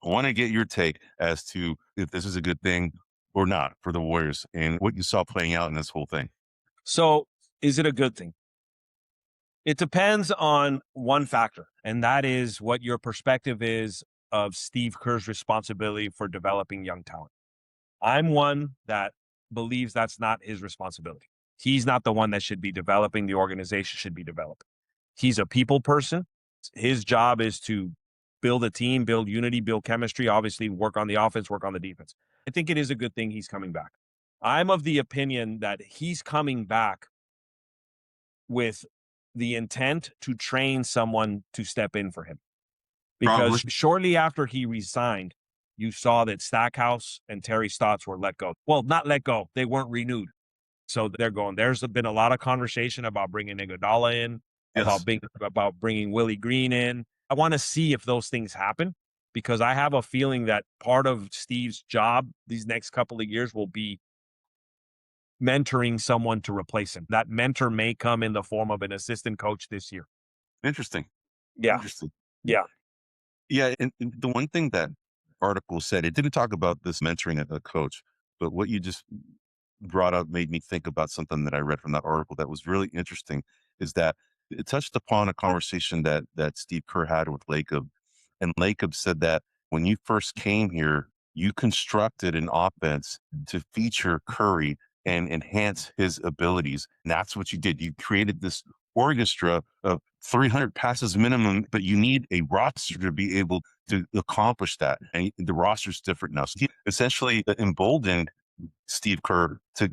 I want to get your take as to if this is a good thing or not for the Warriors and what you saw playing out in this whole thing. So is it a good thing? It depends on one factor, and that is what your perspective is of Steve Kerr's responsibility for developing young talent. I'm one that believes that's not his responsibility. He's not the one that should be developing. The organization should be developing. He's a people person. His job is to build a team, build unity, build chemistry, obviously work on the offense, work on the defense. I think it is a good thing he's coming back. I'm of the opinion that he's coming back with the intent to train someone to step in for him. Probably. Because shortly after he resigned, you saw that Stackhouse and Terry Stotts were let go. Well, not let go. They weren't renewed. So they're going. There's been a lot of conversation about bringing Iguodala in, Yes. about bringing Willie Green in. I want to see if those things happen because I have a feeling that part of Steve's job these next couple of years will be mentoring someone to replace him. That mentor may come in the form of an assistant coach this year. Interesting. Yeah. Interesting. Yeah. Yeah. And the one thing that article said, it didn't talk about this mentoring a coach, but what you just brought up made me think about something that I read from that article that was really interesting is that it touched upon a conversation that Steve Kerr had with Lacob. And Lacob said that when you first came here, you constructed an offense to feature Curry and enhance his abilities. And that's what you did. You created this orchestra of 300 passes minimum, but you need a roster to be able to accomplish that. And the roster's different now. Steve essentially emboldened Steve Kerr to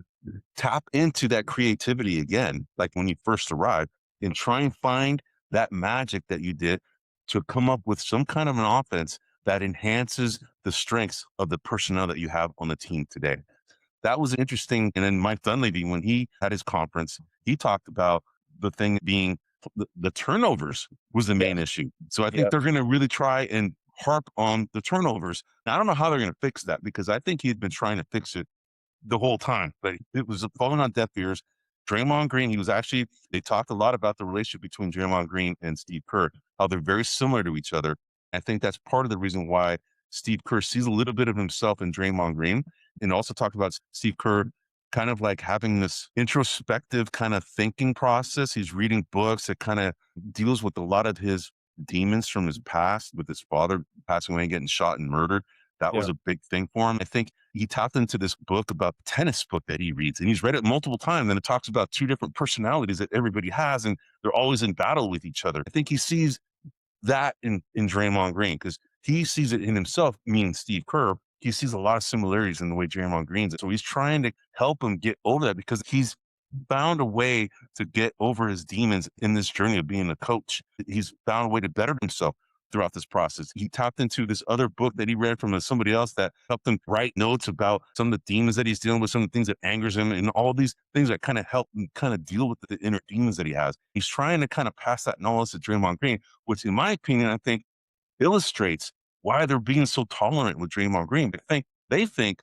tap into that creativity again, like when you first arrived, and try and find that magic that you did to come up with some kind of an offense that enhances the strengths of the personnel that you have on the team today. That was interesting. And then Mike Dunleavy, when he had his conference, he talked about the thing being the turnovers was the main issue. So I think Yeah. they're going to really try and harp on the turnovers. Now, I don't know how they're going to fix that because I think he'd been trying to fix it the whole time, but it was falling on deaf ears. Draymond Green, they talked a lot about the relationship between Draymond Green and Steve Kerr, how they're very similar to each other. I think that's part of the reason why Steve Kerr sees a little bit of himself in Draymond Green, and also talked about Steve Kerr kind of like having this introspective kind of thinking process. He's reading books that kind of deals with a lot of his demons from his past, with his father passing away and getting shot and murdered. That was Yeah. a big thing for him. I think he tapped into this book about the tennis book that he reads, and he's read it multiple times. And it talks about two different personalities that everybody has, and they're always in battle with each other. I think he sees that in Draymond Green because he sees it in himself, meaning Steve Kerr. He sees a lot of similarities in the way Draymond Green's it. So he's trying to help him get over that because he's found a way to get over his demons in this journey of being a coach. He's found a way to better himself throughout this process. He tapped into this other book that he read from somebody else that helped him write notes about some of the demons that he's dealing with, some of the things that angers him, and all these things that kind of help him kind of deal with the inner demons that he has. He's trying to kind of pass that knowledge to Draymond Green, which in my opinion, I think illustrates why they're being so tolerant with Draymond Green. They think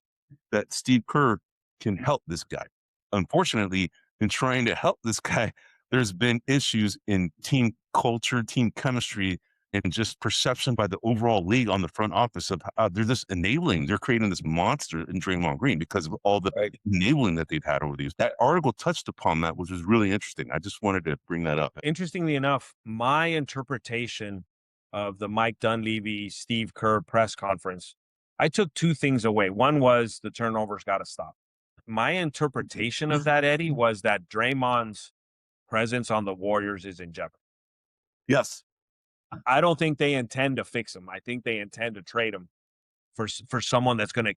that Steve Kerr can help this guy. Unfortunately, in trying to help this guy, there's been issues in team culture, team chemistry, and just perception by the overall league on the front office of they're just enabling. They're creating this monster in Draymond Green because of all the Right. enabling that they've had over these. That article touched upon that, which was really interesting. I just wanted to bring that up. Interestingly enough, my interpretation of the Mike Dunleavy, Steve Kerr press conference, I took two things away. One was the turnovers got to stop. My interpretation of that, Eddie, was that Draymond's presence on the Warriors is in jeopardy. Yes. I don't think they intend to fix him. I think they intend to trade him for someone that's going to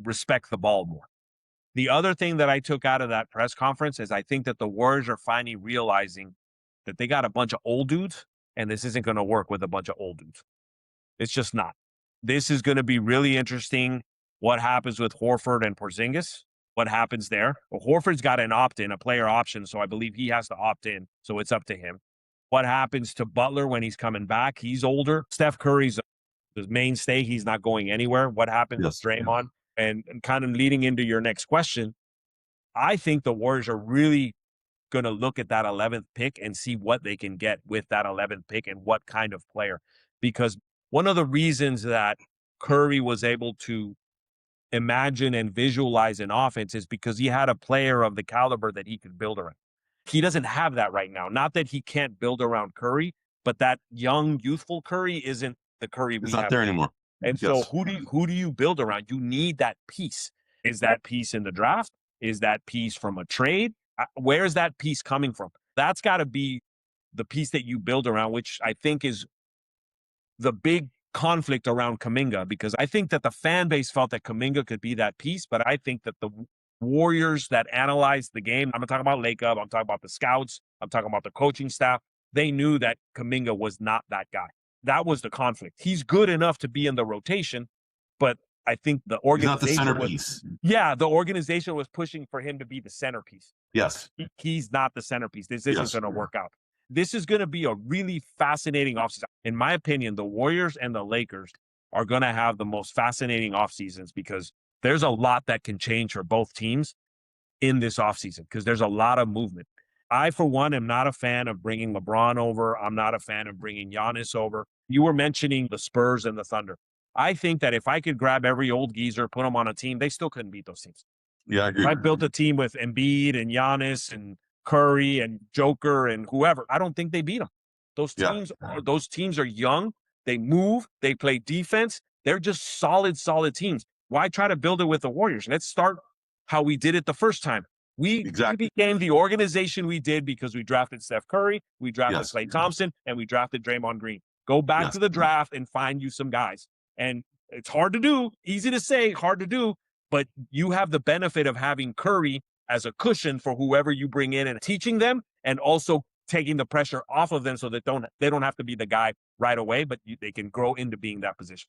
respect the ball more. The other thing that I took out of that press conference is I think that the Warriors are finally realizing that they got a bunch of old dudes, and this isn't going to work with a bunch of old dudes. It's just not. This is going to be really interesting. What happens with Horford and Porzingis? What happens there? Well, Horford's got an opt-in, a player option, so I believe he has to opt in. So it's up to him. What happens to Butler when he's coming back? He's older. Steph Curry's the mainstay. He's not going anywhere. What happens with Yes. Draymond? And kind of leading into your next question, I think the Warriors are really going to look at that 11th pick and see what they can get with that 11th pick and what kind of player. Because one of the reasons that Curry was able to imagine and visualize an offense is because he had a player of the caliber that he could build around. He doesn't have that right now. Not that he can't build around Curry, but that young, youthful Curry isn't the Curry It's we not have there now. anymore. And so Yes. who do you build around? You need that piece. Is that piece in the draft? Is that piece from a trade? Where's that piece coming from? That's got to be the piece that you build around, which I think is the big conflict around Kuminga, because I think that the fan base felt that Kuminga could be that piece, but I think that the Warriors that analyzed the game, I'm not talking about Lake Up, I'm talking about the scouts, I'm talking about the coaching staff, they knew that Kuminga was not that guy. That was the conflict. He's good enough to be in the rotation, but I think the He's not the organization centerpiece. the organization was pushing for him to be the centerpiece. Yes. He's not the centerpiece. This isn't Yes. going to work out. This is going to be a really fascinating offseason. In my opinion, the Warriors and the Lakers are going to have the most fascinating offseasons because there's a lot that can change for both teams in this offseason because there's a lot of movement. I, for one, am not a fan of bringing LeBron over. I'm not a fan of bringing Giannis over. You were mentioning the Spurs and the Thunder. I think that if I could grab every old geezer, put them on a team, they still couldn't beat those teams. Yeah, I agree. If I built a team with Embiid and Giannis and Curry and Joker and whoever, I don't think they beat them. Those teams are young. They move. They play defense. They're just solid teams. Why try to build it with the Warriors? Let's start how we did it the first time. We became the organization we did because we drafted Steph Curry, we drafted Klay Thompson, and we drafted Draymond Green. Go back to the draft and find you some guys. And it's hard to do, easy to say, hard to do, but you have the benefit of having Curry as a cushion for whoever you bring in and teaching them, and also taking the pressure off of them so that they don't have to be the guy right away, but they can grow into being that position.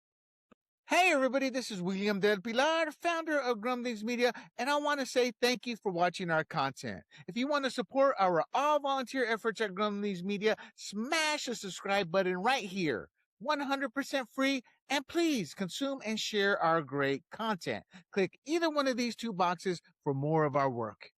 Hey everybody, this is William Del Pilar, founder of Grumblings Media, and I want to say thank you for watching our content. If you want to support our all-volunteer efforts at Grumblings Media, smash the subscribe button right here. 100% free, and please consume and share our great content. Click either one of these two boxes for more of our work.